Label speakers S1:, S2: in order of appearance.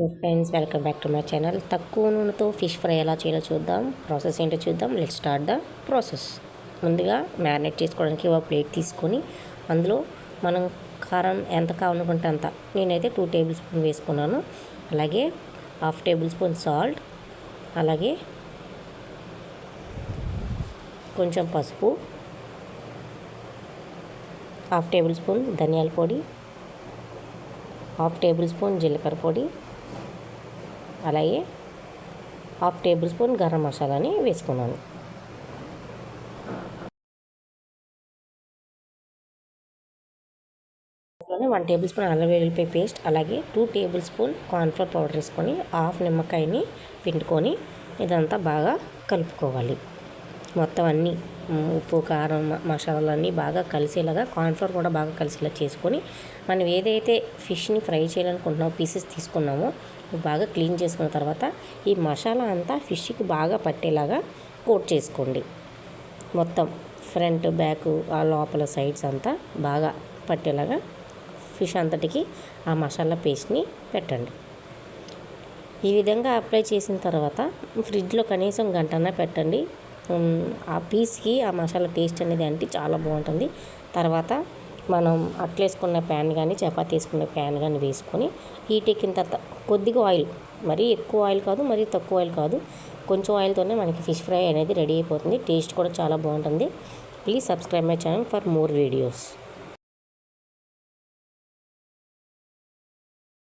S1: Hello friends, welcome back to my channel. తక్కువ నూనెతో fish fry ఎలా చేయాలో చూద్దాం. ప్రాసెస్ ఏంటో చూద్దాం. Let's start the process. ముందుగా మ్యారినేట్ చేసుకోవడానికి ఒక ప్లేట్ తీసుకొని అందులో మనం కారం ఎంత కావాలనుకుంటే అంత, నేనైతే 2 టేబుల్ స్పూన్ వేసుకున్నాను. అలాగే 1/2 టేబుల్ స్పూన్ సాల్ట్, అలాగే కొంచెం పసుపు, 1/2 టేబుల్ స్పూన్ ధనియాల పొడి, 1/2 టేబుల్ స్పూన్ జీలకర్ర పొడి, అలాగే 1/2 టేబుల్ స్పూన్ గరం మసాలాని వేసుకున్నాను. అందులోనే 1 టేబుల్ స్పూన్ అల్లం వెల్లుల్లిపాయ పేస్ట్, అలాగే 2 టేబుల్ స్పూన్ కార్న్ఫ్లోర్ పౌడర్ వేసుకొని 1/2 నిమ్మకాయని పిండుకొని ఇదంతా బాగా కలుపుకోవాలి. మొత్తం అన్నీ ఉప్పు కారం మసాలాలన్నీ బాగా కలిసేలాగా, కార్న్ఫ్లోర్ కూడా బాగా కలిసేలా చేసుకొని మనం ఏదైతే ఫిష్ని ఫ్రై చేయాలనుకుంటున్నామో పీసెస్ తీసుకున్నామో బాగా క్లీన్ చేసుకున్న తర్వాత ఈ మసాలా అంతా ఫిష్కి బాగా పట్టేలాగా కోట్ చేసుకోండి. మొత్తం ఫ్రంట్ బ్యాక్ ఆ లోపల సైడ్స్ అంతా బాగా పట్టేలాగా ఫిష్ అంతటికి ఆ మసాలా పేస్ట్ని పెట్టండి. ఈ విధంగా అప్లై చేసిన తర్వాత ఫ్రిడ్జ్లో కనీసం గంటన్నా పెట్టండి. ఆ పీస్కి ఆ మసాలా టేస్ట్ అనేది అంటే చాలా బాగుంటుంది. తర్వాత మనం అట్లేసుకున్న ప్యాన్ కానీ చపాతీ వేసుకున్న ప్యాన్ కానీ వేసుకొని హీట్ ఎక్కిన తర్వాత కొద్దిగా ఆయిల్, మరీ ఎక్కువ ఆయిల్ కాదు, మరీ తక్కువ ఆయిల్ కాదు, కొంచెం ఆయిల్తోనే మనకి ఫిష్ ఫ్రై అనేది రెడీ అయిపోతుంది. టేస్ట్ కూడా చాలా బాగుంటుంది. Please subscribe my channel for more videos.